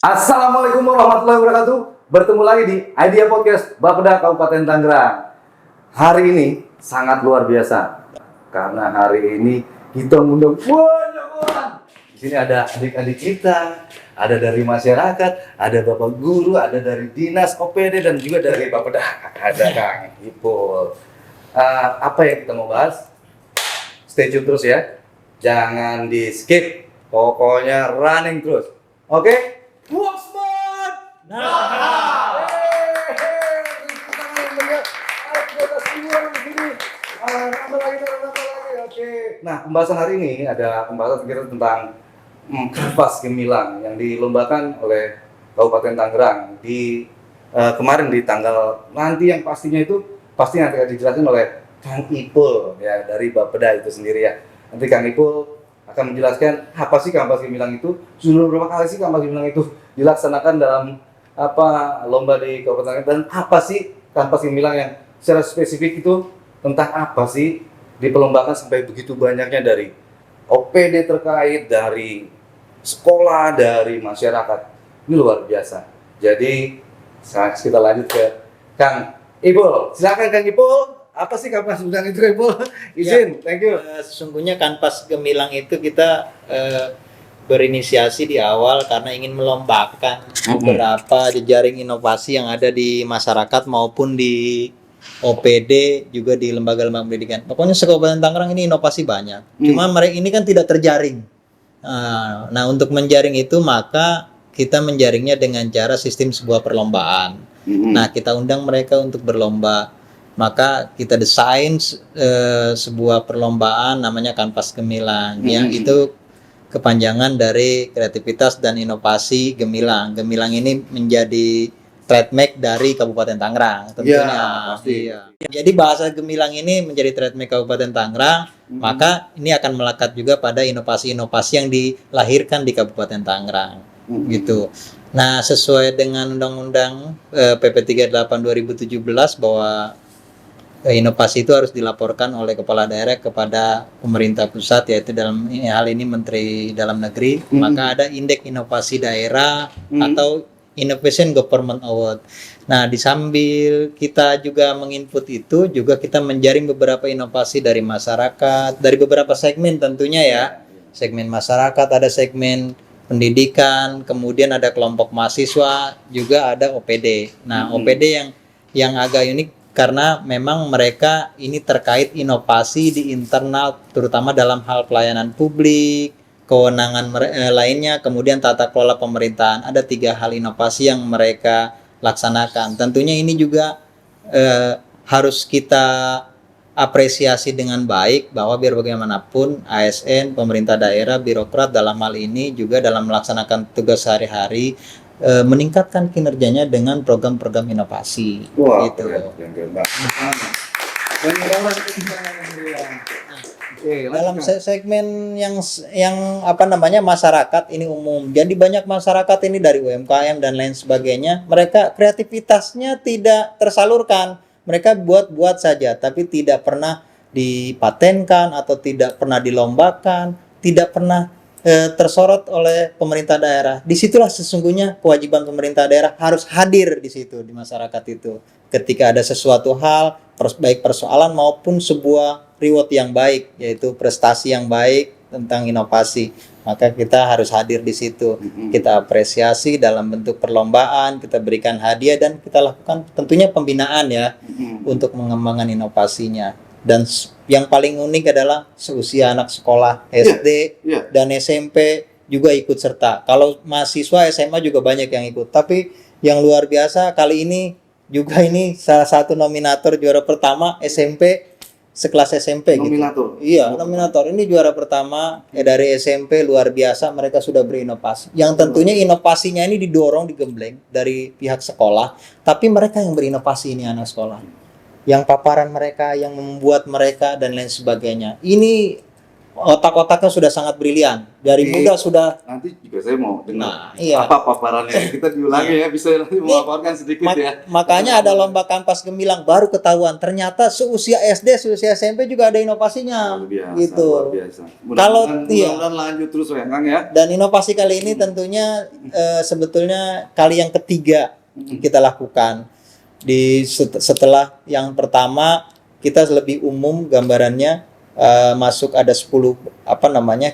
Assalamualaikum warahmatullahi wabarakatuh. Bertemu lagi di Idea Podcast Bapeda Kabupaten Tangerang. Hari ini sangat luar biasa karena hari ini kita mengundang banyak orang. Di sini ada adik-adik kita, ada dari masyarakat, ada bapak guru, ada dari dinas OPD dan juga dari Bapeda. Ada Kang Ipul. Apa yang kita mau bahas? Stay tune terus ya. Jangan di skip. Pokoknya running terus. Oke? Boxman! Nah! Nah, pembahasan hari ini ada pembahasan kita tentang Kanvas Gemilang yang dilombakan oleh Kabupaten Tangerang di kemarin di tanggal nanti yang pastinya itu pasti nanti akan dijelaskan oleh Kang Ipul ya dari Bapeda itu sendiri ya. Nanti Kang Ipul akan menjelaskan apa sih Kanvas Gemilang itu, sudah berapa kali sih Kanvas Gemilang itu dilaksanakan dalam lomba di Kabupaten Tangerang, dan apa sih Kanvas Gemilang yang secara spesifik itu tentang apa sih diperlombakan sampai begitu banyaknya dari OPD terkait, dari sekolah, dari masyarakat. Ini luar biasa. Jadi kita lanjut ke Kang Ipul. Silakan Kang Ipul. Apa sih Kanvas Gemilang itu, Ipul? Izin, thank you. Sesungguhnya Kanvas Gemilang itu kita berinisiasi di awal karena ingin melombakan beberapa jejaring inovasi yang ada di masyarakat maupun di OPD, juga di lembaga-lembaga pendidikan. Pokoknya se-Kabupaten Tangerang ini inovasi banyak. Cuma mereka ini kan tidak terjaring. Nah, untuk menjaring itu maka kita menjaringnya dengan cara sistem sebuah perlombaan. Nah, kita undang mereka untuk berlomba. Maka kita desain sebuah perlombaan namanya Kanvas Gemilang, yang itu kepanjangan dari kreativitas dan inovasi Gemilang. Gemilang ini menjadi trademark dari Kabupaten Tangerang tentunya. Iya. Jadi bahasa Gemilang ini menjadi trademark Kabupaten Tangerang, maka ini akan melekat juga pada inovasi-inovasi yang dilahirkan di Kabupaten Tangerang. Gitu. Nah, sesuai dengan Undang-Undang PP 38 2017 bahwa inovasi itu harus dilaporkan oleh kepala daerah kepada pemerintah pusat, yaitu dalam hal ini Menteri Dalam Negeri. Maka ada Indeks Inovasi Daerah atau Innovation Government Award. Nah, di sambil kita juga menginput itu, juga kita menjaring beberapa inovasi dari masyarakat, dari beberapa segmen tentunya ya. Segmen masyarakat, ada segmen pendidikan, kemudian ada kelompok mahasiswa, juga ada OPD. Nah, OPD yang agak unik karena memang mereka ini terkait inovasi di internal, terutama dalam hal pelayanan publik, kewenangan lainnya, kemudian tata kelola pemerintahan. Ada 3 hal inovasi yang mereka laksanakan. Tentunya ini juga harus kita apresiasi dengan baik, bahwa biar bagaimanapun ASN, pemerintah daerah, birokrat dalam hal ini juga dalam melaksanakan tugas sehari-hari meningkatkan kinerjanya dengan program-program inovasi. Wah, gitu. Dalam segmen yang masyarakat ini umum. Jadi banyak masyarakat ini dari UMKM dan lain sebagainya, mereka kreativitasnya tidak tersalurkan. Mereka buat-buat saja, tapi tidak pernah dipatenkan atau tidak pernah dilombakan, tidak pernah tersorot oleh pemerintah daerah. Disitulah sesungguhnya kewajiban pemerintah daerah harus hadir di situ, di masyarakat itu. Ketika ada sesuatu hal, baik persoalan maupun sebuah reward yang baik, yaitu prestasi yang baik tentang inovasi, maka kita harus hadir di situ. Kita apresiasi dalam bentuk perlombaan, kita berikan hadiah, dan kita lakukan tentunya pembinaan ya, untuk mengembangkan inovasinya. Dan yang paling unik adalah seusia anak sekolah SD dan SMP juga ikut serta. Kalau mahasiswa SMA juga banyak yang ikut. Tapi yang luar biasa kali ini juga ini salah satu nominator juara pertama SMP, sekelas SMP. Nominator. Gitu. Iya, nominator. Ini juara pertama dari SMP, luar biasa, mereka sudah berinovasi. Yang tentunya inovasinya ini didorong, digembleng dari pihak sekolah, tapi mereka yang berinovasi ini anak sekolah. Yang paparan mereka, yang membuat mereka dan lain sebagainya. Ini otak-otaknya sudah sangat brilian. Dari Oke. muda sudah. Nanti juga saya mau dengar Nah, iya. apa paparannya. Kita diulangi ya, bisa nanti memaparkan sedikit ya. Makanya ada lomba Kanvas Gemilang baru ketahuan. Ternyata seusia SD, seusia SMP juga ada inovasinya. Luar biasa, Gitu. luar biasa. Kalau Mudah-mudahan lanjut terus ya Kang ya. Dan inovasi kali ini tentunya sebetulnya kali yang ketiga kita lakukan. Setelah yang pertama kita lebih umum gambarannya, masuk ada 10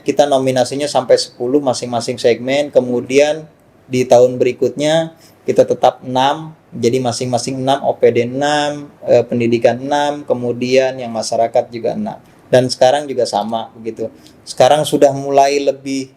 kita nominasinya sampai 10 masing-masing segmen, kemudian di tahun berikutnya kita tetap 6, jadi masing-masing 6, OPD 6, pendidikan 6, kemudian yang masyarakat juga 6. Dan sekarang juga sama begitu. Sekarang sudah mulai lebih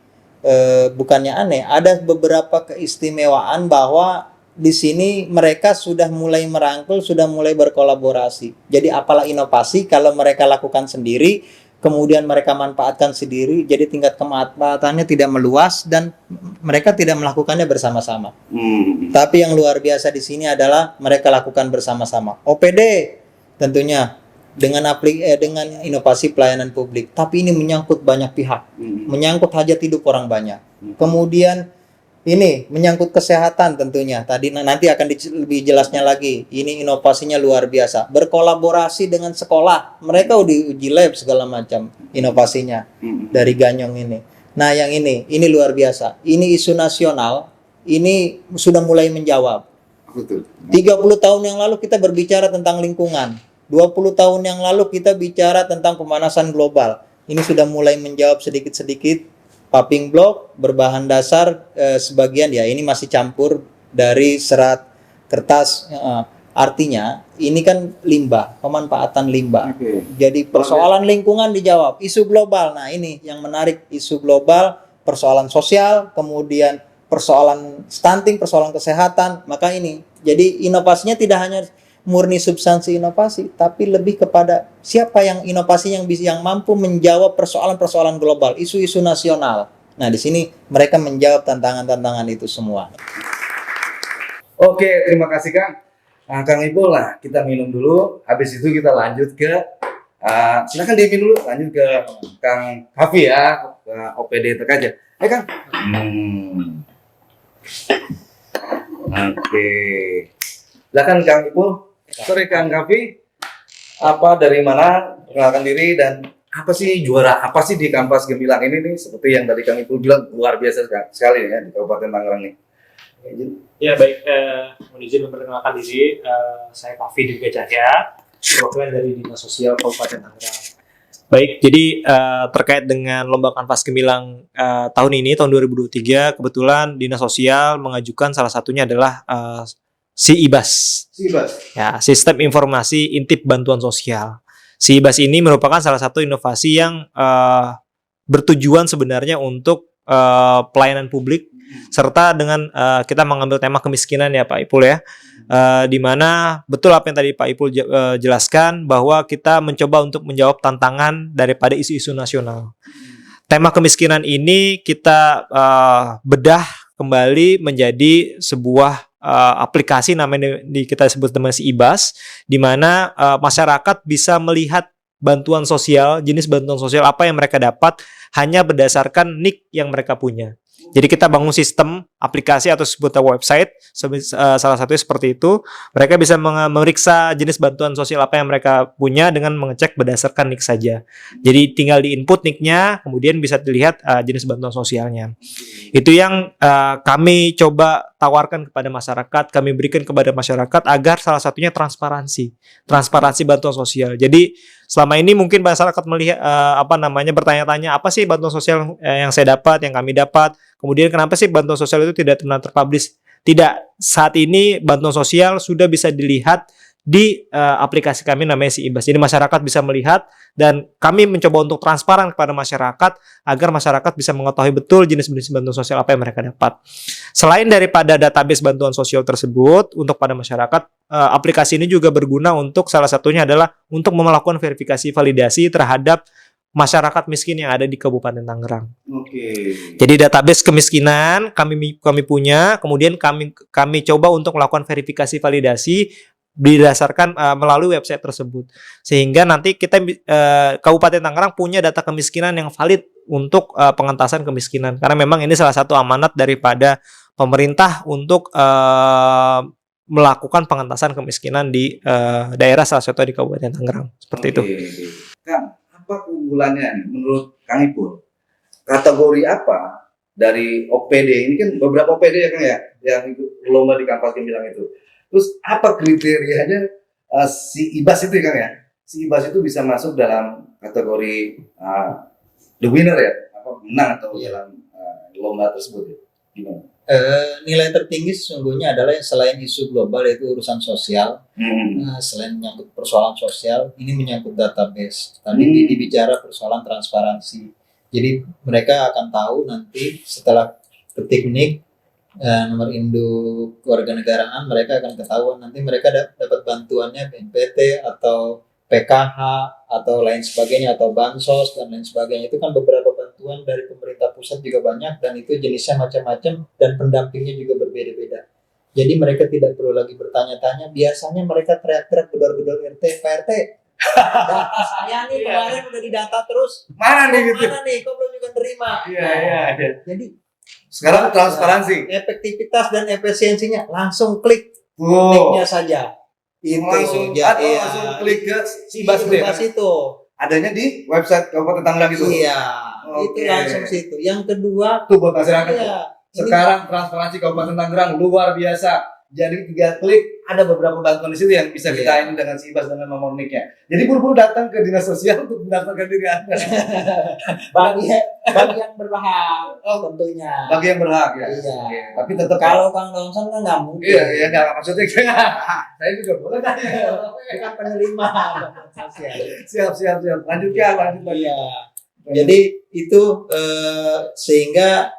bukannya aneh, ada beberapa keistimewaan bahwa di sini mereka sudah mulai merangkul, sudah mulai berkolaborasi. Jadi apalah inovasi kalau mereka lakukan sendiri, kemudian mereka manfaatkan sendiri, jadi tingkat kemanfaatannya tidak meluas dan mereka tidak melakukannya bersama-sama. Tapi yang luar biasa di sini adalah mereka lakukan bersama-sama. OPD tentunya dengan inovasi pelayanan publik, tapi ini menyangkut banyak pihak, menyangkut hajat hidup orang banyak. Kemudian ini menyangkut kesehatan tentunya. Tadi nanti akan lebih jelasnya lagi. Ini inovasinya luar biasa. Berkolaborasi dengan sekolah. Mereka udah uji lab segala macam inovasinya dari Ganyong ini. Nah, yang ini luar biasa. Ini isu nasional. Ini sudah mulai menjawab. Betul. 30 tahun yang lalu kita berbicara tentang lingkungan. 20 tahun yang lalu kita bicara tentang pemanasan global. Ini sudah mulai menjawab sedikit-sedikit. Paving block berbahan dasar sebagian ya ini masih campur dari serat kertas, artinya ini kan limbah, pemanfaatan limbah. Jadi persoalan lingkungan dijawab, isu global. Nah, ini yang menarik, isu global, persoalan sosial, kemudian persoalan stunting, persoalan kesehatan. Maka ini jadi inovasinya tidak hanya murni substansi inovasi, tapi lebih kepada siapa yang inovasi yang mampu menjawab persoalan-persoalan global, isu-isu nasional. Nah, di sini mereka menjawab tantangan-tantangan itu semua. Oke, terima kasih Kang. Nah, Kang Ipul, lah kita minum dulu. Habis itu kita lanjut ke silakan diminum dulu. Lanjut ke Kang Hafi ya, ke OPD Tekaja. Ayo Kang. Oke. Silakan Kang Ipul. Sorry Kang Hafi. Apa dari mana? Perkenalkan diri dan apa sih juara apa sih di Kanvas Gemilang ini nih? Seperti yang tadi Kang Ipul bilang luar biasa sekali ya di Kabupaten Tangerang ini. Ya baik, mohon izin memperkenalkan diri, saya Kavi Dirga Cahya, perwakilan dari Dinas Sosial Kabupaten Tangerang. Baik, jadi terkait dengan lomba Kanvas Gemilang tahun ini, tahun 2023, kebetulan Dinas Sosial mengajukan salah satunya adalah SIIBAS. Ya, Sistem Informasi Intip Bantuan Sosial. SIIBAS ini merupakan salah satu inovasi yang bertujuan sebenarnya untuk pelayanan publik, serta dengan kita mengambil tema kemiskinan ya Pak Ipul ya, di mana betul apa yang tadi Pak Ipul jelaskan bahwa kita mencoba untuk menjawab tantangan daripada isu-isu nasional. Tema kemiskinan ini kita bedah kembali menjadi sebuah aplikasi namanya kita sebut dengan SIIBAS, di mana masyarakat bisa melihat bantuan sosial, jenis bantuan sosial apa yang mereka dapat hanya berdasarkan NIK yang mereka punya. Jadi kita bangun sistem aplikasi atau sebuah website, salah satunya seperti itu. Mereka bisa memeriksa jenis bantuan sosial apa yang mereka punya dengan mengecek berdasarkan NIK saja. Jadi tinggal di input NIK-nya, kemudian bisa dilihat jenis bantuan sosialnya. Itu yang kami coba tawarkan kepada masyarakat, kami berikan kepada masyarakat agar salah satunya transparansi bantuan sosial. Jadi selama ini mungkin masyarakat melihat bertanya-tanya apa sih bantuan sosial yang saya dapat, yang kami dapat. Kemudian kenapa sih bantuan sosial itu tidak pernah terpublish? Tidak, saat ini bantuan sosial sudah bisa dilihat di aplikasi kami namanya SIIBAS. Jadi masyarakat bisa melihat dan kami mencoba untuk transparan kepada masyarakat agar masyarakat bisa mengetahui betul jenis-jenis bantuan sosial apa yang mereka dapat. Selain daripada database bantuan sosial tersebut untuk pada masyarakat, aplikasi ini juga berguna untuk salah satunya adalah untuk melakukan verifikasi validasi terhadap masyarakat miskin yang ada di Kabupaten Tangerang. Jadi database kemiskinan kami punya, kemudian kami coba untuk melakukan verifikasi validasi didasarkan melalui website tersebut, sehingga nanti kita Kabupaten Tangerang punya data kemiskinan yang valid untuk pengentasan kemiskinan, karena memang ini salah satu amanat daripada pemerintah untuk melakukan pengentasan kemiskinan di daerah salah satu di Kabupaten Tangerang seperti itu. Kang, apa keunggulannya nih menurut Kang Ipul? Kategori apa dari OPD ini, kan beberapa OPD ya Kang ya yang ikut lomba di Kampas Gemilang itu. Terus apa kriterianya si IBAS itu Kang ya? Si IBAS itu bisa masuk dalam kategori the winner ya, apa menang atau dalam lomba tersebut ya? Gimana? Nilai tertinggi sesungguhnya adalah yang selain isu global, yaitu urusan sosial. Selain menyangkut persoalan sosial, ini menyangkut database. Tadi dibicara persoalan transparansi. Jadi mereka akan tahu nanti setelah teknik nomor induk kewarganegaraan, mereka akan ketahuan nanti mereka dapat bantuannya BNPT atau PKH atau lain sebagainya, atau bansos dan lain sebagainya. Itu kan beberapa bantuan dari pemerintah pusat juga banyak, dan itu jenisnya macam-macam dan pendampingnya juga berbeda-beda. Jadi mereka tidak perlu lagi bertanya-tanya. Biasanya mereka teriak-teriak gedor-gedor RT, Pak RT, data saya nih kemarin udah didata terus. Mana nih gitu? Mana nih? Kok belum juga terima? Iya. Jadi Sekarang transparansi. efektivitas dan efisiensinya langsung klik Wow. linknya saja. Itu Langsung klik ke si IBAS itu ya? IBAS itu. Adanya di website Kabupaten Tangerang itu. Iya, Oke. itu langsung situ. Yang kedua, Itu buat masyarakat. iya, Sekarang transparansi Kabupaten Tangerang luar biasa. Jadi 3 klik ada beberapa bantuan di situ yang bisa kita ini dengan si IBAS dengan nomor NIK-nya. Jadi buru-buru datang ke dinas sosial untuk mendaftarkan diri Anda. bagi yang berhak tentunya. Bagi yang berhak ya. Iya. Oke. Tapi tetap Kalau Kang Dongson kan nggak mungkin. iya enggak maksudnya saya juga boleh tanya. Bukan penerima bantuan sosial. Siap. Lanjut. Iya. Jadi itu sehingga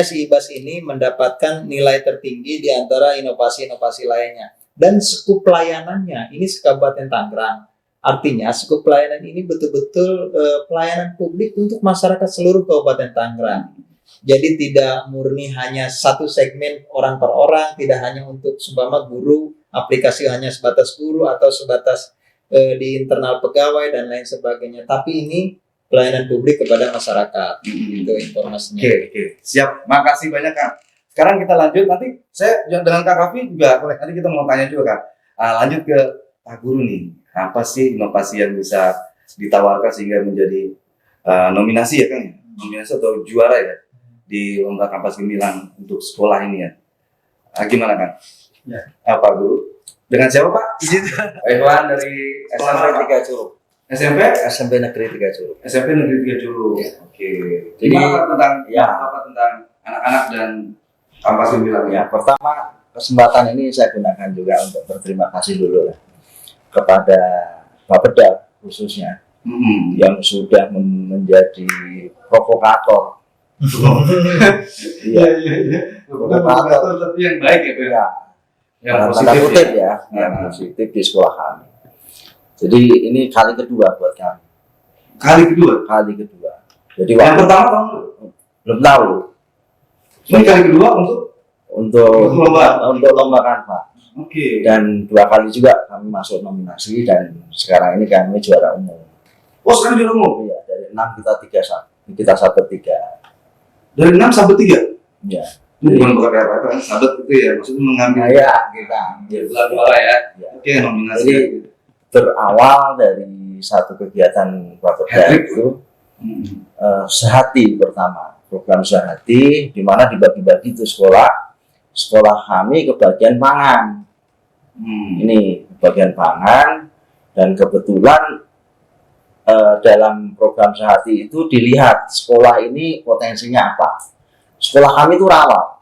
si IBAS ini mendapatkan nilai tertinggi di antara inovasi-inovasi lainnya. Dan skup pelayanannya ini Kabupaten Tangerang. Artinya skup pelayanan ini betul-betul pelayanan publik untuk masyarakat seluruh Kabupaten Tangerang. Jadi tidak murni hanya satu segmen orang per orang, tidak hanya untuk seumpama guru, aplikasi hanya sebatas guru atau sebatas di internal pegawai dan lain sebagainya. Tapi ini pelayanan publik kepada masyarakat. Itu informasinya. Oke. Siap. Makasih banyak Kak. Sekarang kita lanjut, nanti saya dengan Kak Raffi juga boleh. Nanti kita mau tanya juga Kak. Lanjut ke Pak Guru nih. Apa sih inovasi yang bisa ditawarkan sehingga menjadi nominasi ya Kang ya? Nominasi atau juara ya di lomba Kampas Gemilang untuk sekolah ini ya. Gimana Kang? Ya. Pak Guru? Dengan siapa Pak? Izin. Iwan dari SMP 3 Curug. SMP Negeri 3 Curug. SMP Negeri 3 Curug. Ya. Oke. Jadi, Gimana Pak tentang ya. apa tentang anak-anak dan Kampas Gemilang Ya, pertama kesempatan ini saya gunakan juga untuk berterima kasih dulu lah kepada Bapeda khususnya yang sudah menjadi provokator. Iya. Provokator tapi yang baik ya Pak. Ya. Yang Tanda positif kutip ya. ya, yang positif di sekolah kami. Jadi ini kali kedua buat kami. Kali kedua. Kali kedua. Jadi Yang waktu pertama tahun dulu. belum tahu Ini kali kedua untuk untuk lomba. kan Pak. Oke. Dan 2 kali juga kami masuk nominasi dan sekarang ini kami juara umum. Oh sekarang juara umum. Iya, dari 6 kita 3-1. Kita 1-3. Dari 6 sampai 3. Iya. Bukan pakai apa sahabat itu ya, maksudnya mengambil Nah, ya, kita ambil gelar juara ya. Ya. Oke, nominasi. Jadi berawal dari satu kegiatan Bapeda Hat-trick. itu sehati pertama, program sehati di mana dibagi-bagi itu sekolah kami kebagian pangan. Ini bagian pangan, dan kebetulan dalam program sehati itu dilihat sekolah ini potensinya apa. Sekolah kami itu rawa,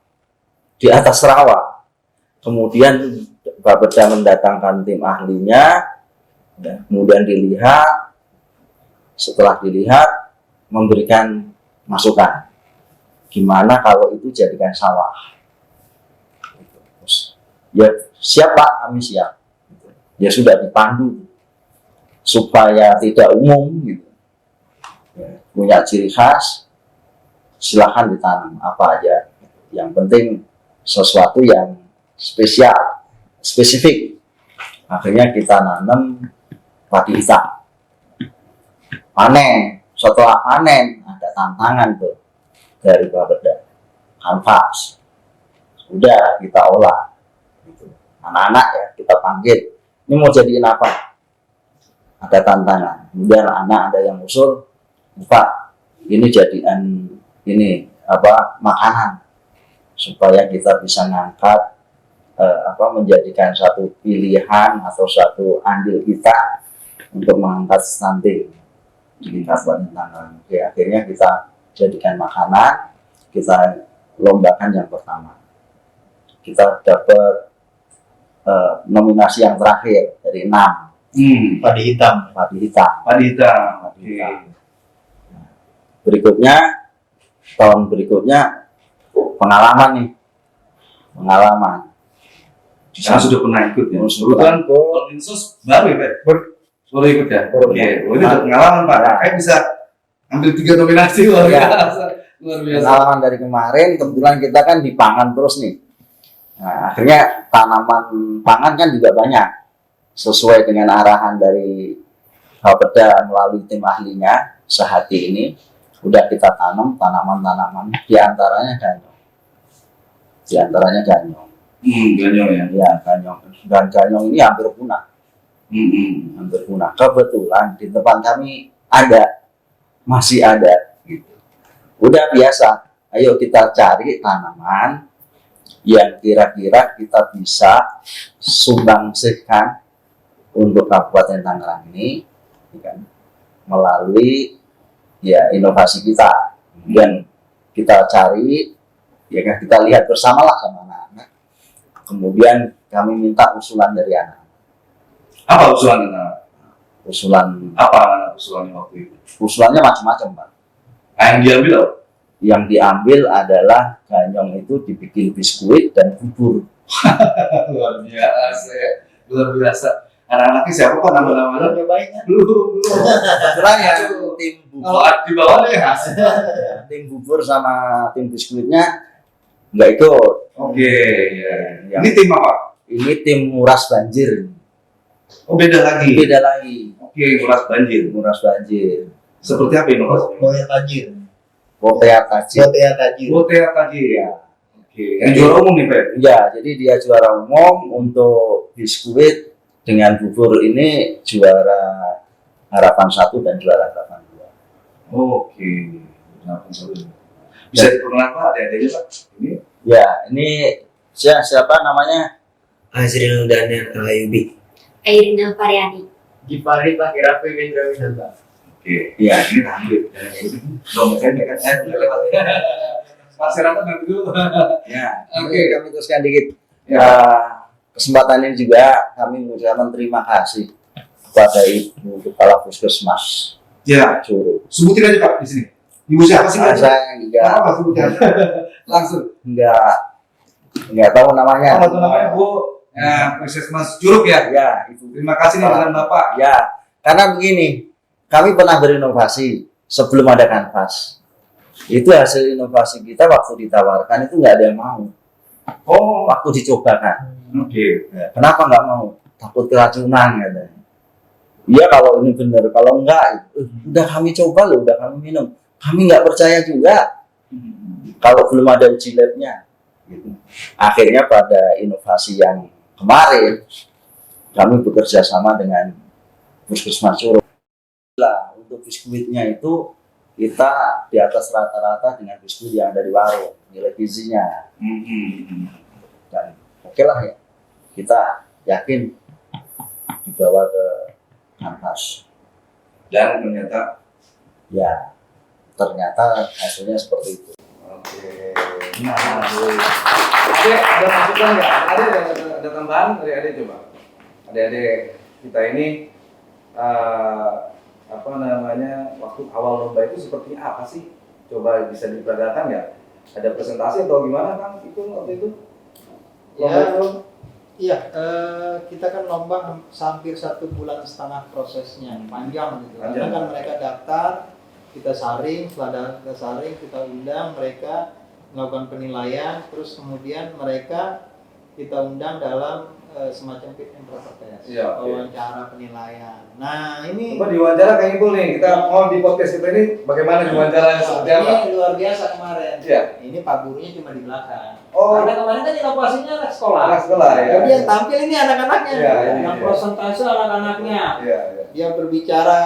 di atas rawa. Kemudian Bapeda mendatangkan tim ahlinya, ya, kemudian dilihat, setelah dilihat memberikan masukan. Gimana kalau itu jadikan sawah? Terus, ya siap Pak, kami siap. Ya sudah dipandu supaya tidak umum gitu. Ya, punya ciri khas, silahkan ditanam apa aja. Yang penting sesuatu yang spesial spesifik. Akhirnya kita nanam padi hitam. Panen, setelah panen ada tantangan tuh dari Bapeda, kanvas. Udah kita olah. Gitu. Anak-anak ya kita panggil, ini mau jadiin apa? Ada tantangan. Kemudian anak ada yang usul, Pak, ini jadian ini apa makanan supaya kita bisa ngangkat menjadikan satu pilihan atau satu andil kita untuk mengangkat stunting di Kabupaten Tangerang. Oke, akhirnya kita jadikan makanan, kita lombakan yang pertama. Kita dapat nominasi yang terakhir dari 6. Padi hitam. Padi hitam. Padi hitam. Oke. Berikutnya, tahun berikutnya pengalaman nih. Pengalaman. Karena sudah pernah ikut ya. Kebetulan Kalau Dinsos baru ya, Pak? Baru ikut ya? Baru. Oke. Oh, ini udah pengalaman, Pak. Kayak bisa ambil 3 nominasi luar Ya. biasa. Luar biasa. pengalaman dari kemarin, kebetulan kita kan di pangan terus nih. Nah, akhirnya tanaman pangan kan juga banyak. Sesuai dengan arahan dari Bapeda melalui tim ahlinya sehati ini, udah kita tanam tanaman-tanaman, diantaranya ganyong. Ganyong ya. Ya, ganyong. Dan ganyong ini hampir punah. Hampir punah. Kebetulan di tempat kami masih ada. Gitu. Udah biasa. Ayo kita cari tanaman yang kira-kira kita bisa sumbangsihkan untuk Kabupaten Tangerang ini, kan, melalui ya inovasi kita. Kemudian kita cari, ya kan, kita lihat bersamalah sama anak-anak. Kemudian kami minta usulan dari anak. Apa usulan Anda? Usulannya waktu itu? Usulannya macam-macam, Pak. Yang diambil apa? Yang diambil adalah ganyong itu dibikin biskuit dan bubur. Luar biasa ya. Luar biasa. Anak-anaknya siapa Pak nama-namanya? Belum. Kebetulan ya tim bubur, Kalau di bawah deh. tim bubur sama tim biskuitnya nggak ikut. Oke. Ya. Yang Ini tim apa? ini tim nguras banjir. Oh, beda lagi. Beda lagi. Oke, nguras banjir. Nguras banjir. Seperti apa inovasinya? Boya tajir. Potea tajir. Boya tajir. Botea tadi ya. Oke. Yang Jadi- juara umum nih, Pak. Ya, jadi dia juara umum untuk biskuit dengan bubur ini juara harapan 1 dan juara harapan 2. Oke. Bisa diperkenalkan Pak? Ada-adanya Pak? Ini. Ya, ini siapa namanya? Azril Daniel Ayubi. Airina Variani. Gipari Pakai Rafi Windra Winata. Oke. Ya, Ini ambil. Dong, kan? Lewat. Masyarakat nanti dulu. ya. Oke. Oke, kami teruskan dikit. Ya. Kesempatan ini juga kami mengucapkan terima kasih kepada Ibu Kepala Puskesmas Ya. Curug. Sebutin aja Pak di sini. Ibu siapa sih Pak? Saya Apa sebutin? Langsung. nggak tahu namanya. Apa tuh namanya Bu? Ya, Puskesmas Curug ya. Ya, Ibu. Terima kasih nih dengan Bapak. Ya, karena begini, kami pernah berinovasi sebelum ada kanvas. Itu hasil inovasi kita waktu ditawarkan itu nggak ada yang mau. Oh, Waktu dicobakan, oke. ya, kenapa nggak mau? Takut keracunan katanya. Iya kalau ini benar, kalau enggak, udah kami coba loh, udah kami minum, kami nggak percaya juga. Kalau belum ada uji labnya. Gitu. Akhirnya pada inovasi yang kemarin, kami bekerja sama dengan Puskesmas Curug. Lah, untuk biskuitnya itu kita di atas rata-rata dengan biskuit yang ada di warung, nilai gizinya. Dan oke lah ya, kita yakin dibawa ke kanvas. Dan ternyata. Ya, ternyata hasilnya seperti itu. Oke. Nah, ada masukan nggak? Ada tambahan dari Ade coba. Adik-adik kita ini apa namanya waktu awal lomba itu seperti apa sih? Coba bisa diperagakan nggak? Ada presentasi atau gimana Kang? Itu waktu itu? Lomba Ya. itu? Iya, kita kan lomba hampir 1,5 bulan prosesnya, panjang gitu. Karena Panjang. kan mereka daftar, kita saring, setelah kita saring, kita undang mereka melakukan penilaian, terus kemudian mereka kita undang dalam semacam fit and proper test, Iya, oke. wawancara penilaian. Nah ini Coba diwawancara kayak gitu nih, kita mau di podcast kita ini bagaimana wawancaranya seperti apa? ini luar biasa kemarin. Iya. Ini Pak gurunya cuma di belakang. Oh. Karena kemarin kan inovasinya anak sekolah. Anak sekolah, ya. Jadi yang tampil ini anak-anaknya, Iya, yang iya. prosentase anak-anaknya. Iya, iya. Dia berbicara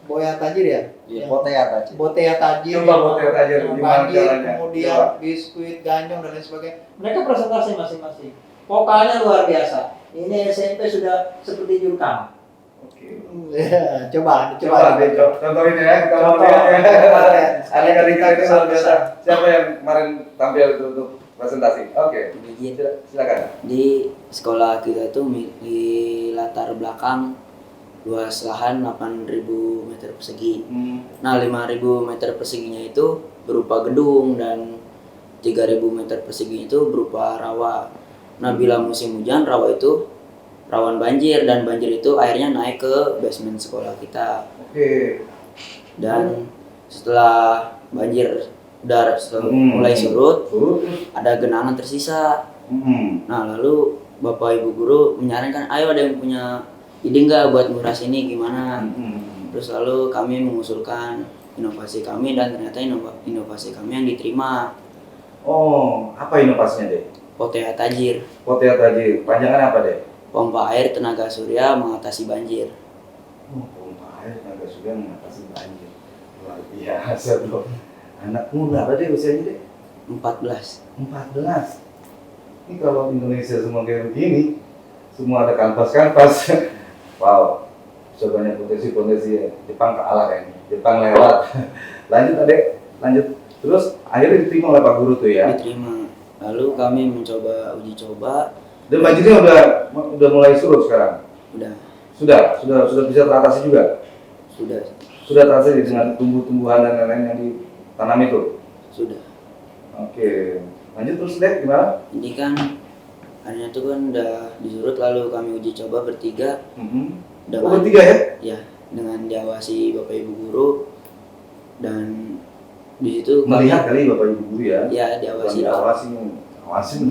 Boya Tajir ya. Iya, Yang- Potea tadi. Botea Tajir, Coba Botea Tajir, yang gimana banjir, caranya? kemudian Coba. biskuit, ganjong dan lain sebagainya. Mereka presentasi masing-masing. Vokalnya luar biasa. Ini SMP sudah seperti jurkam. Oke. Coba. Coba contohin ya, kita mau Contoh. lihat ya. Kemarin. Adik-adik kita ini luar biasa. Siapa yang kemarin tampil itu untuk presentasi? Oke. Begini, Silakan. di sekolah kita tuh di latar belakang luas lahan 8.000 meter persegi. Nah, 5.000 meter perseginya itu berupa gedung dan 3.000 meter persegi itu berupa rawa. Nah, bila musim hujan rawa itu rawan banjir dan banjir itu airnya naik ke basement sekolah kita. Oke. Dan setelah banjir udah mulai surut, ada genangan tersisa. Nah, lalu Bapak Ibu guru menyarankan, ayo ada yang punya ide nggak buat nguras ini gimana? Terus lalu kami mengusulkan inovasi kami dan ternyata inovasi kami yang diterima. Oh, apa inovasinya deh? Potea Tajir, Potea Tajir. Panjangan apa deh? pompa air tenaga surya mengatasi banjir. Pompa air tenaga surya mengatasi banjir. Luar biasa dong. Anak muda apa deh usianya deh? 14. 14. Ini kalau Indonesia semua kayak begini, semua ada kanvas-kanvas. Wow, bisa banyak potensi-potensi ya. Jepang kalah kayaknya. Jepang lewat. Lanjut adek, lanjut. Terus akhirnya diterima oleh Pak Guru tuh ya. Diterima. Lalu kami mencoba uji coba, Dan banjirnya udah mulai surut sekarang. udah Sudah bisa teratasi juga. sudah Sudah teratasi dengan tumbuh-tumbuhan dan lain-lain yang ditanam itu. sudah. Oke. Lanjut terus deh gimana? Ini kan airnya tuh kan udah disurut, lalu kami uji coba bertiga Oh, bertiga ya? ya dengan diawasi Bapak Ibu guru dan di situ kami- Melihat kali Bapak Ibu guru ya. ya diawasi Awasi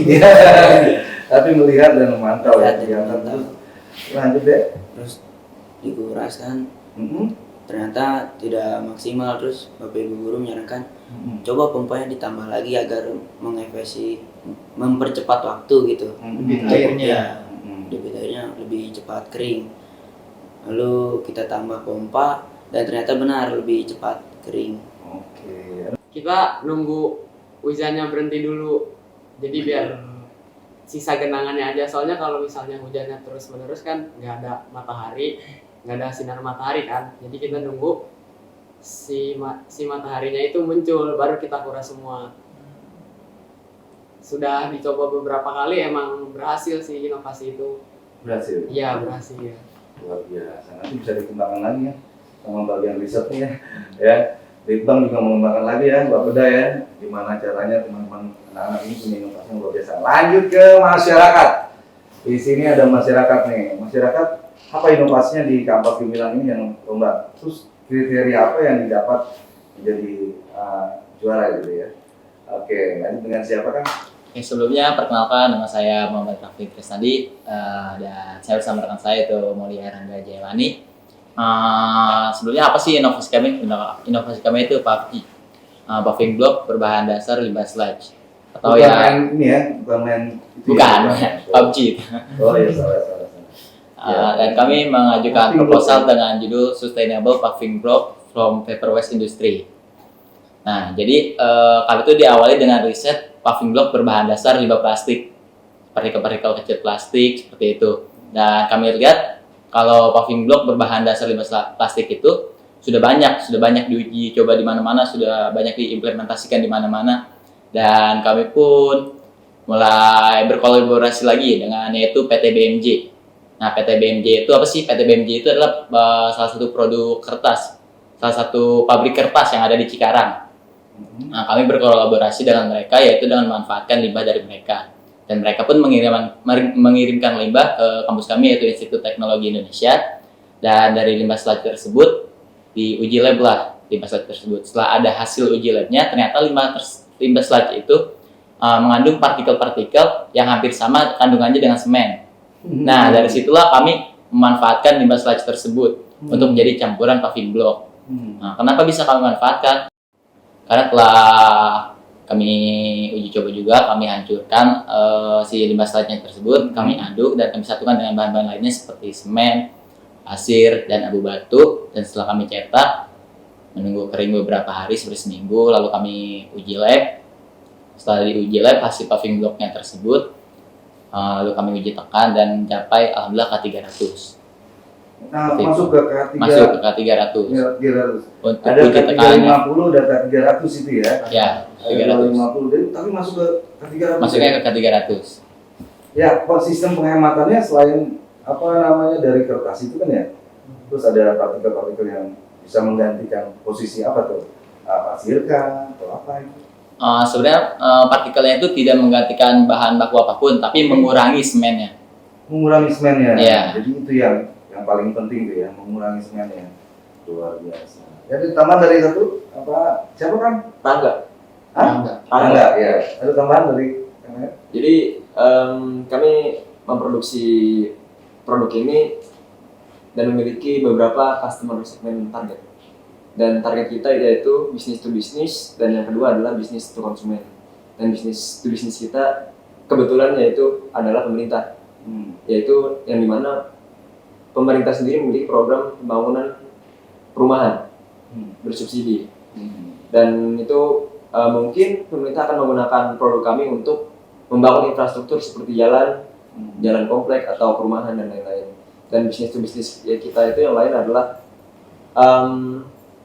ya. Tapi melihat dan memantau ya. Melihat dan Kelihatan memantau. terus. Lanjut deh. terus dikuras kan Mhm. ternyata tidak maksimal, terus Bapak Ibu guru menyarankan coba pompanya ditambah lagi agar mempercepat waktu gitu. Debit airnya. Ya, debit airnya lebih cepat kering. Lalu kita tambah pompa dan ternyata benar lebih cepat kering. Oke. Kita nunggu hujannya berhenti dulu, jadi biar sisa genangannya aja. Soalnya kalau misalnya hujannya terus menerus kan nggak ada matahari, nggak ada sinar matahari kan, jadi kita nunggu si mataharinya itu muncul baru kita kuras semua. Sudah dicoba beberapa kali, emang berhasil sih inovasi itu. Berhasil. Iya, berhasil ya. Luar biasa. Nanti bisa dikembangkan lagi ya sama bagian risetnya ya. Litbang juga mengembangkan lagi ya, Mbak Beda ya. Gimana caranya teman-teman anak-anak ini punya inovasi yang luar biasa. Lanjut ke masyarakat. Di sini ada masyarakat nih. Masyarakat, apa inovasinya di kampus Gemilang ini yang lomba? Terus kriteria apa yang didapat menjadi juara gitu ya? Oke, lanjut dengan siapa kan? Oke, sebelumnya perkenalkan, nama saya Muhammad Rafi Krisnadi, dan saya bersama rekan saya itu Mulia Rangga Jayawani. Sebelumnya apa sih inovasi kami? Inovasi kami itu PUBG, paving block berbahan dasar limbah sludge. Atau Bukan ya, main ini ya, bukan main itu bukan, ya, PUBG. Oh iya, salah. Dan kami mengajukan Paving proposal block. dengan judul Sustainable Paving Block from Paper Waste Industry. Nah, jadi kami itu diawali dengan riset paving block berbahan dasar limbah plastik, partikel-partikel kecil plastik seperti itu. Dan kami lihat kalau paving block berbahan dasar limbah plastik itu sudah banyak diuji coba di mana-mana, sudah banyak diimplementasikan di mana-mana. Dan kami pun mulai berkolaborasi lagi dengan yaitu PT BMJ. Nah, PT BMJ itu apa sih? PT BMJ itu adalah salah satu produk kertas, salah satu pabrik kertas yang ada di Cikarang. Nah, kami berkolaborasi dengan mereka yaitu dengan memanfaatkan limbah dari mereka. Dan mereka pun mengirimkan limbah ke kampus kami yaitu Institut Teknologi Indonesia. Dan dari limbah sludge tersebut diuji lab lah limbah sludge tersebut. Setelah ada hasil uji labnya, ternyata limbah sludge itu mengandung partikel-partikel yang hampir sama kandungannya dengan semen. Nah, dari situlah kami memanfaatkan limbah sludge tersebut untuk menjadi campuran paving block. Nah, kenapa bisa kami manfaatkan? Karena telah kami uji coba juga, kami hancurkan si limbah sludge-nya tersebut, kami aduk dan kami satukan dengan bahan-bahan lainnya seperti semen, pasir, dan abu batu. Dan setelah kami cetak, menunggu kering beberapa hari, seperti seminggu, lalu kami uji lab. Setelah diuji lab, hasil paving block-nya tersebut, lalu kami uji tekan dan mencapai alhamdulillah K300. Nah, masuk ke K300. Masuk ke K300. Ya, 300. Untuk Ada uji tekanannya. K350 dan K300 itu ya. Ya, K300. 350 tapi masuk ke K300. Masuknya ke K300. Ya, kok sistem penghematannya selain apa namanya dari kertas itu kan ya. Terus ada partikel-partikel yang bisa menggantikan posisi apa tuh? Pasir kah atau apa itu? Sebenarnya partikelnya itu tidak menggantikan bahan baku apapun, tapi mengurangi semennya. Mengurangi semennya. Iya. Jadi itu yang paling penting tuh ya, mengurangi semennya. Luar biasa. Jadi tambahan dari satu apa? Siapa kan? Tangga. Hah? Tangga. Ya. Ada tambahan dari Jadi kami memproduksi produk ini dan memiliki beberapa customer segment target. Dan target kita yaitu business to business, dan yang kedua adalah business to consumer. Dan business to business kita kebetulan yaitu adalah pemerintah, yaitu yang dimana pemerintah sendiri memiliki program pembangunan perumahan bersubsidi. Dan itu mungkin pemerintah akan menggunakan produk kami untuk membangun infrastruktur seperti jalan komplek atau perumahan dan lain-lain. Dan bisnis to bisnis kita itu yang lain adalah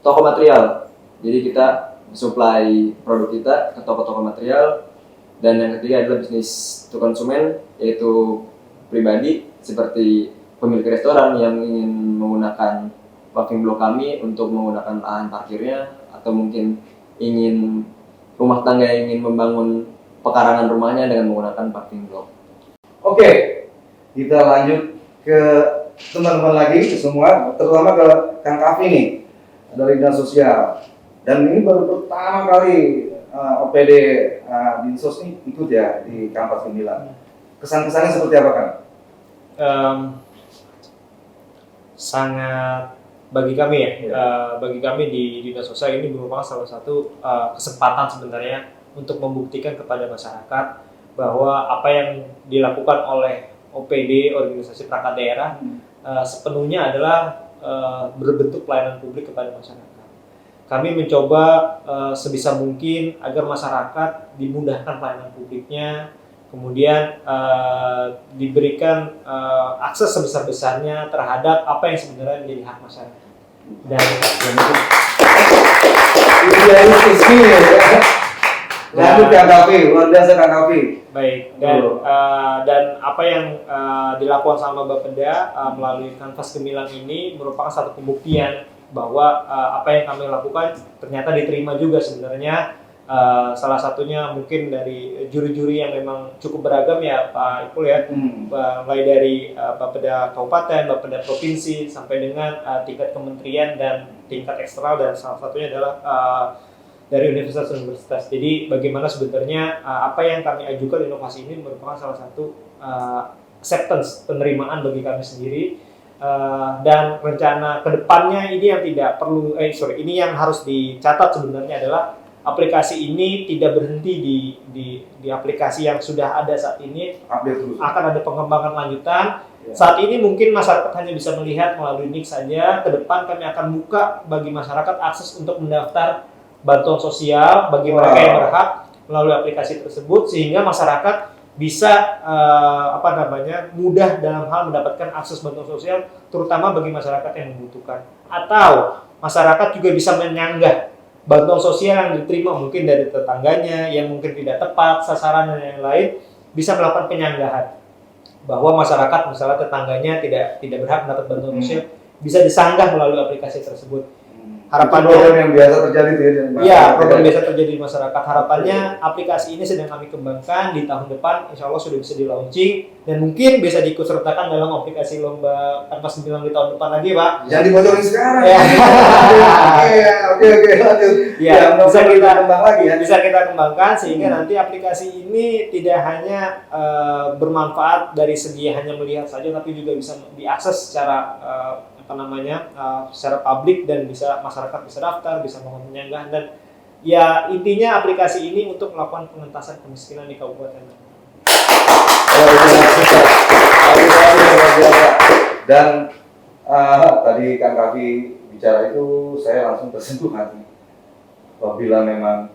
toko material. Jadi kita supply produk kita ke toko-toko material. Dan yang ketiga adalah bisnis to konsumen, yaitu pribadi seperti pemilik restoran yang ingin menggunakan paving block kami untuk menggunakan lahan parkirnya, atau mungkin ingin rumah tangga yang ingin membangun pekarangan rumahnya dengan menggunakan paving block. Oke, kita lanjut ke teman-teman lagi ke semua, terutama ke Kang Kavi nih dari Dinas Sosial. Dan ini baru pertama kali OPD Dinsos ini ikut ya di Kampas Gemilang. Kesan-kesannya seperti apa Kang? Sangat bagi kami ya, bagi kami di Dinas Sosial ini merupakan salah satu kesempatan sebenarnya untuk membuktikan kepada masyarakat bahwa apa yang dilakukan oleh OPD, organisasi perangkat daerah, sepenuhnya adalah berbentuk pelayanan publik kepada masyarakat. Kami mencoba sebisa mungkin agar masyarakat dimudahkan pelayanan publiknya, kemudian diberikan akses sebesar-besarnya terhadap apa yang sebenarnya menjadi hak masyarakat. Dan idealisme ya. Lanjut Kang Kavi, luar biasa Kang Kavi. Baik, dan apa yang dilakukan sama Bapeda melalui Kanvas Gemilang ini merupakan satu pembuktian bahwa apa yang kami lakukan ternyata diterima juga sebenarnya. Salah satunya mungkin dari juri-juri yang memang cukup beragam ya Pak Ipul ya, mulai dari Bapeda Kabupaten, Bapeda Provinsi, sampai dengan tingkat kementerian dan tingkat eksternal, dan salah satunya adalah dari universitas-universitas. Jadi bagaimana sebenarnya apa yang kami ajukan inovasi ini merupakan salah satu acceptance, penerimaan bagi kami sendiri, dan rencana kedepannya ini yang tidak perlu, ini yang harus dicatat sebenarnya adalah aplikasi ini tidak berhenti di aplikasi yang sudah ada saat ini, akan ada pengembangan lanjutan. Saat ini mungkin masyarakat hanya bisa melihat melalui nik saja. Ke depan kami akan buka bagi masyarakat akses untuk mendaftar bantuan sosial bagi mereka yang berhak melalui aplikasi tersebut, sehingga masyarakat bisa mudah dalam hal mendapatkan akses bantuan sosial, terutama bagi masyarakat yang membutuhkan. Atau masyarakat juga bisa menyanggah bantuan sosial yang diterima mungkin dari tetangganya yang mungkin tidak tepat sasaran dan lain-lain, bisa melakukan penyanggahan bahwa masyarakat misalnya tetangganya tidak berhak mendapat bantuan sosial, bisa disanggah melalui aplikasi tersebut. harapannya program yang biasa terjadi tuh ya. iya, program biasa terjadi di masyarakat. Harapannya aplikasi ini sedang kami kembangkan di tahun depan, insya Allah sudah bisa di launching dan mungkin bisa diikut sertakan dalam aplikasi lomba Kanvas 9 di tahun depan lagi, Pak. Jangan dibocorin sekarang. Ya. Oke, lanjut. Ya, bisa kita kembang lagi ya. bisa kita kembangkan sehingga nanti aplikasi ini tidak hanya bermanfaat dari segi hanya melihat saja, tapi juga bisa diakses secara secara publik dan bisa masyarakat bisa daftar, bisa melakukan penyanggahan dan ya intinya aplikasi ini untuk melakukan pengentasan kemiskinan di kabupaten. Dan tadi Kang Kavi bicara itu saya langsung tersentuh hati. Apabila memang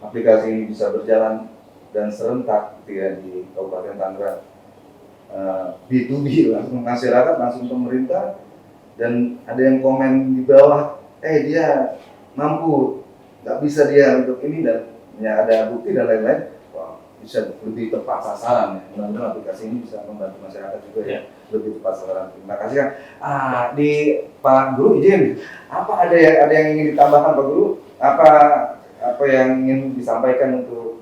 aplikasi ini bisa berjalan dan serentak ya, di Kabupaten Tangerang, B2B langsung masyarakat, langsung pemerintah, dan ada yang komen di bawah, dia mampu, nggak bisa dia untuk ini, dan ya ada bukti dan lain-lain. Wah, bisa lebih tepat sasaran ya. Mudah-mudahan aplikasi ini bisa membantu masyarakat juga ya, lebih tepat sasaran. Terima kasih Kang. Di Pak Guru izin, apa ada yang ingin ditambahkan Pak Guru? Apa yang ingin disampaikan untuk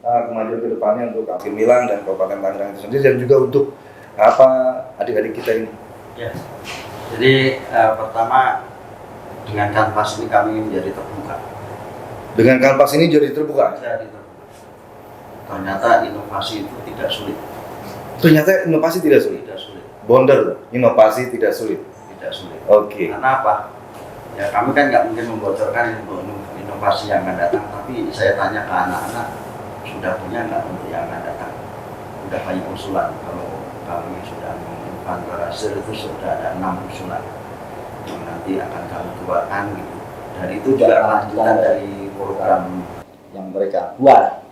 kemajuan ke depannya untuk Kang Gemilang dan Kabupaten Tangerang itu sendiri, dan juga untuk adik-adik kita ini? Ya. Jadi pertama dengan kanvas ini kami menjadi terbuka. Dengan kanvas ini jadi terbuka? Jadi terbuka. Ternyata inovasi itu tidak sulit. Ternyata inovasi tidak sulit? Tidak sulit. Bonder, inovasi tidak sulit? Tidak sulit. Oke. Karena apa? Ya kami kan nggak mungkin membocorkan inovasi yang akan datang, tapi saya tanya ke anak-anak, sudah punya nggak untuk yang akan datang? Sudah banyak usulan. Kalau kami sudah mengumumkan berhasil itu sudah ada 6 usulan yang nanti akan kami keluarkan gitu. Dan itu juga lanjutan dari program yang mereka buat.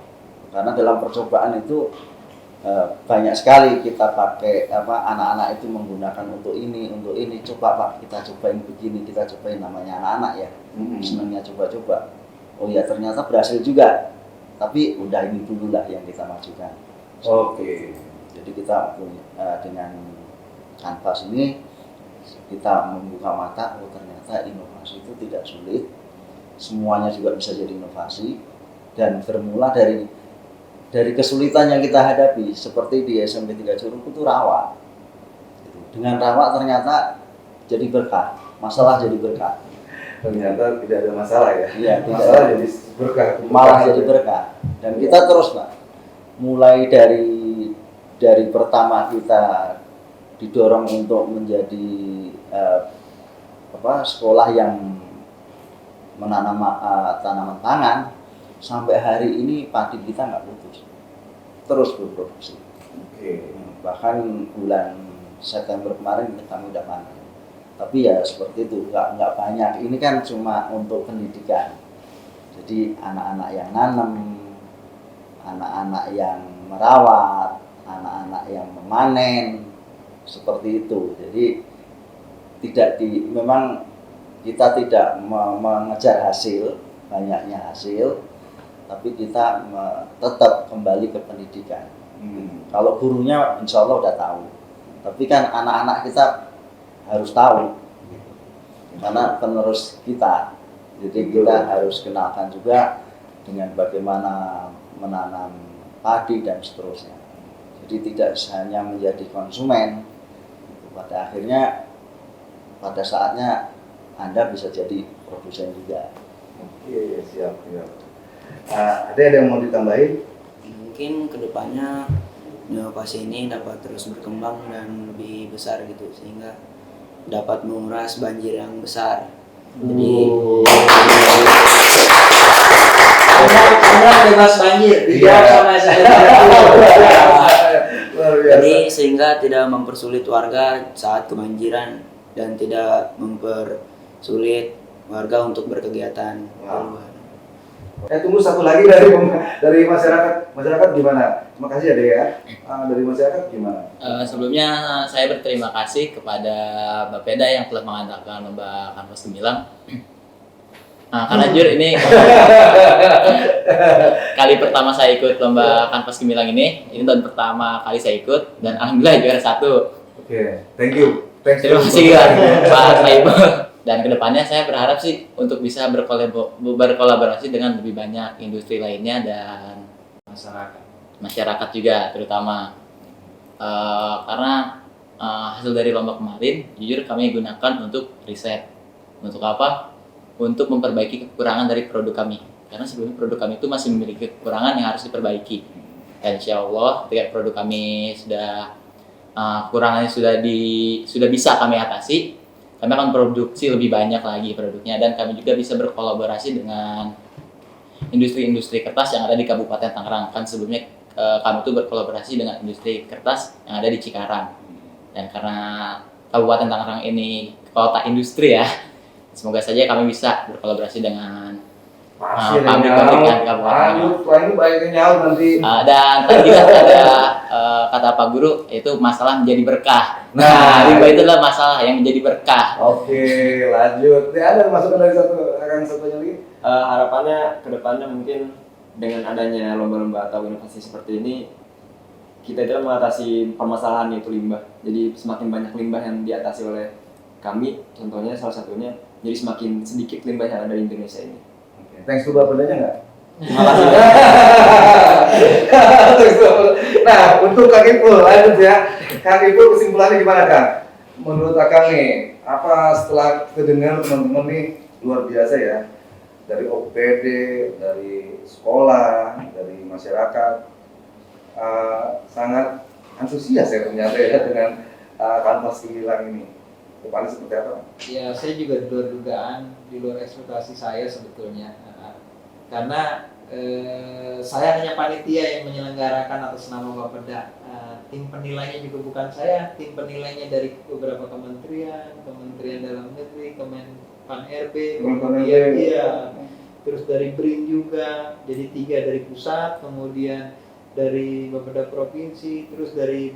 Karena dalam percobaan itu banyak sekali kita pakai anak-anak itu menggunakan untuk ini, coba Pak, kita cobain begini, kita cobain, namanya anak-anak ya. Senangnya coba-coba. Oh ya, ternyata berhasil juga. Tapi udah ini dulu lah yang kita majukan. Oke. Jadi kita dengan kanvas ini kita membuka mata, ternyata inovasi itu tidak sulit, semuanya juga bisa jadi inovasi, dan bermula dari kesulitan yang kita hadapi, seperti di SMP 3 Curug itu rawa. Dengan rawa ternyata jadi berkah, masalah jadi berkah. Ternyata tidak ada masalah ya? Iya, masalah jadi berkah. Malah jadi berkah. Dan kita terus Pak, mulai dari pertama kita didorong untuk menjadi sekolah yang menanam tanaman tangan, sampai hari ini padi kita nggak putus, terus berproduksi. Bahkan bulan September kemarin kami udah panen. Tapi ya seperti itu, nggak banyak. Ini kan cuma untuk pendidikan. Jadi anak-anak yang nanam, anak-anak yang merawat, anak-anak yang memanen, seperti itu. Jadi memang kita tidak mengejar hasil, banyaknya hasil, tapi kita tetap kembali ke pendidikan. Kalau gurunya insya Allah udah tahu, tapi kan anak-anak kita harus tahu, karena penerus kita. Jadi kita harus kenalkan juga dengan bagaimana menanam padi dan seterusnya. Jadi tidak hanya menjadi konsumen, pada akhirnya pada saatnya Anda bisa jadi produsen juga. Oke, siap. Ada yang mau ditambahin? Mungkin kedepannya inovasi ini dapat terus berkembang dan lebih besar gitu, sehingga dapat menguras banjir yang besar. Jadi bebas banjir, dijawab sama saya. jadi sehingga tidak mempersulit warga saat kebanjiran dan tidak mempersulit warga untuk berkegiatan. Tunggu satu lagi dari masyarakat gimana? Terima kasih ya Dek ya. Dari masyarakat gimana? Sebelumnya saya berterima kasih kepada Bapeda yang telah mengadakan lomba Kanvas Gemilang. Karena jujur ini kali pertama saya ikut lomba Kanvas Gemilang ini tahun pertama kali saya ikut, dan alhamdulillah juara 1. Oke, thank you. Terima kasih Pak Saibul. Dan kedepannya saya berharap sih untuk bisa berkolaborasi dengan lebih banyak industri lainnya dan masyarakat juga terutama. Karena hasil dari lomba kemarin jujur kami gunakan untuk riset. Untuk apa? Untuk memperbaiki kekurangan dari produk kami. Karena sebelumnya produk kami itu masih memiliki kekurangan yang harus diperbaiki. Dan insya Allah ketika produk kami sudah kekurangannya sudah bisa kami atasi, kami akan produksi lebih banyak lagi produknya, dan kami juga bisa berkolaborasi dengan industri-industri kertas yang ada di Kabupaten Tangerang. Kan sebelumnya kami itu berkolaborasi dengan industri kertas yang ada di Cikarang. Dan karena Kabupaten Tangerang ini kota industri ya, semoga saja kami bisa berkolaborasi dengan pabrik-pabrik yang Kabupaten. Setelah ini banyak nyawa nanti. Dan tadi juga ada kata Pak Guru, yaitu masalah menjadi berkah. Nah, riba itu adalah masalah yang menjadi berkah. Oke, lanjut. Ya, ada masukan dari satunya lagi. Harapannya ke depannya mungkin dengan adanya lomba-lomba atau inovasi seperti ini, kita itu mengatasi permasalahan yaitu limbah. Jadi semakin banyak limbah yang diatasi oleh kami, contohnya salah satunya, jadi semakin sedikit limbah yang ada di Indonesia ini. Thanks to Bapedanya nggak? Terima kasih. Nah, untuk Kang Ipul, lanjut ya. Kang Ipul, kesimpulannya gimana Kang? Menurut Akang nih, apa setelah kedengar teman-teman nih luar biasa ya, dari OPD, dari sekolah, dari masyarakat, sangat antusias ya ternyata ya dengan kanvas gemilang ini. Depannya seperti apa? Ya, saya juga di luar dugaan, di luar ekspektasi saya sebetulnya. Karena saya hanya panitia yang menyelenggarakan atas nama Bapeda. Tim penilainya juga bukan saya, tim penilainya dari beberapa kementerian dalam negeri, Kemenpan RB, kemudian terus dari BRIN juga, jadi 3 dari pusat, kemudian dari Bapeda provinsi, terus dari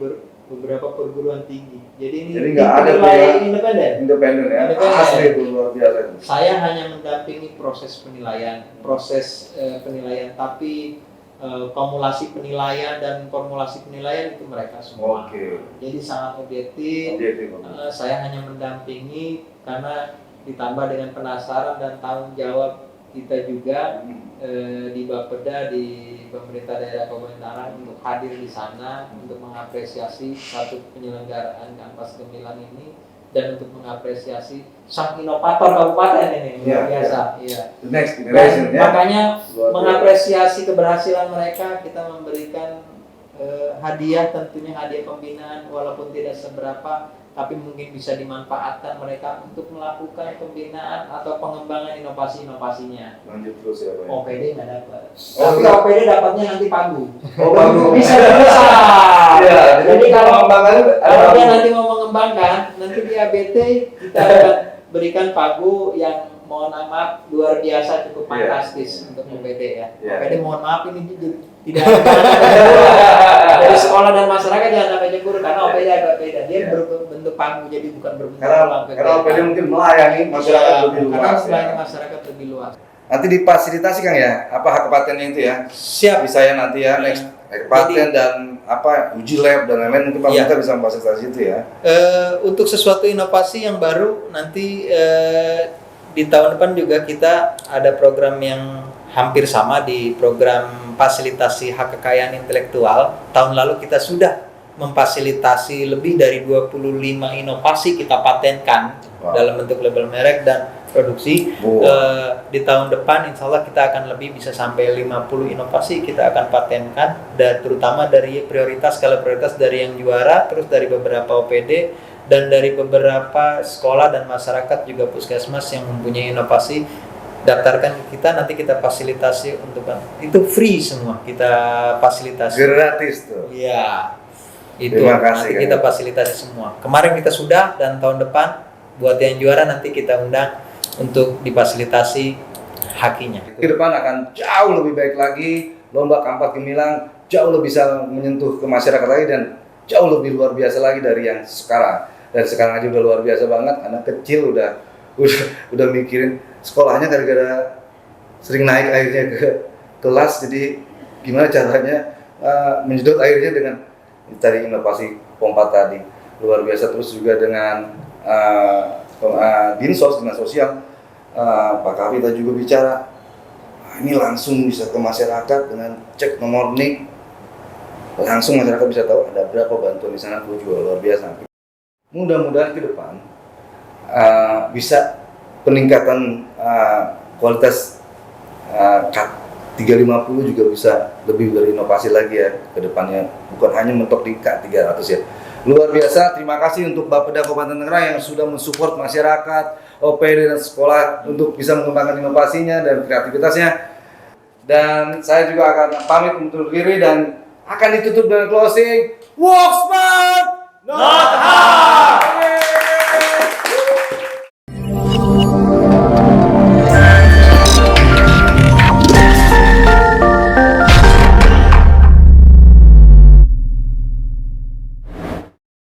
beberapa perguruan tinggi. Jadi ini nggak ada independen ya. Asli itu luar biasa itu. Saya hanya mendampingi proses penilaian, tapi kumulasi penilaian dan formulasi penilaian itu mereka semua. Oke. Jadi sangat objektif. Saya hanya mendampingi karena ditambah dengan penasaran dan tanggung jawab kita juga di Bapeda, di pemerintah daerah Kabupaten Tangerang untuk hadir di sana untuk mengapresiasi satu penyelenggaraan kanvas gemilang ini dan untuk mengapresiasi sang inovator kabupaten ini luar biasa. Iya. The next generation, dan makanya mengapresiasi keberhasilan mereka, kita memberikan hadiah, tentunya hadiah pembinaan walaupun tidak seberapa, tapi mungkin bisa dimanfaatkan mereka untuk melakukan pembinaan atau pengembangan inovasi-inovasinya. Lanjut terus ya Pak. OPD nggak dapat. Tapi OPD dapatnya nanti pagu. Oh pagu. Bisa. Ya, jadi kalau dia ada nanti mau mengembangkan, nanti di ABT kita akan berikan pagu yang mohon maaf luar biasa, cukup fantastis untuk OPD ya. OPD mohon maaf ini tidak dari sekolah dan masyarakat jangan sampai cemburu karena OPD agak beda, dia berbentuk pagu jadi bukan berbentuk karena OPD mungkin melayani masyarakat lebih luas. Karena melayani masyarakat lebih luas. Nanti difasilitasi Kang ya, apa hak patennya itu ya? Siap. Bisa ya nanti ya next paten dan apa uji lab dan lain-lain mungkin pemerintah bisa memfasilitasi itu ya. Untuk sesuatu inovasi yang baru nanti di tahun depan juga kita ada program yang hampir sama di program fasilitasi hak kekayaan intelektual. Tahun lalu kita sudah memfasilitasi lebih dari 25 inovasi kita patenkan dalam bentuk label merek dan produksi. Di tahun depan insya Allah kita akan lebih bisa sampai 50 inovasi kita akan patenkan, dan terutama dari skala prioritas dari yang juara, terus dari beberapa OPD dan dari beberapa sekolah dan masyarakat juga puskesmas yang mempunyai inovasi, daftarkan kita, nanti kita fasilitasi untuk itu free semua, kita fasilitasi gratis tuh. Iya. Itu Terima kasih, nanti kita fasilitasi semua. Kemarin kita sudah, dan tahun depan buat yang juara nanti kita undang untuk difasilitasi hakinya. Ke depan akan jauh lebih baik lagi, lomba kanvas gemilang jauh lebih bisa menyentuh ke masyarakat lagi dan jauh lebih luar biasa lagi dari yang sekarang. Dan sekarang aja udah luar biasa banget, anak kecil udah mikirin sekolahnya gara-gara sering naik airnya ke kelas, jadi gimana caranya menjedot airnya dengan tadi inovasi pompa tadi luar biasa. Terus juga dengan Dinsos, Dinas Sosial, Pak Kavita juga bicara, ini langsung bisa ke masyarakat dengan cek nomor NIK, langsung masyarakat bisa tahu ada berapa bantuan di sana. Itu juga luar biasa. Mudah-mudahan ke depan bisa peningkatan kualitas Kat 350 juga bisa lebih berinovasi lagi ya ke depannya, bukan hanya mentok di Kat 300 ya. Luar biasa, terima kasih untuk Bapeda Kabupaten Tangerang yang sudah mensupport masyarakat, OPD dan sekolah untuk bisa mengembangkan inovasinya dan kreativitasnya. Dan saya juga akan pamit undur diri dan akan ditutup dengan closing. Work smart, not hard.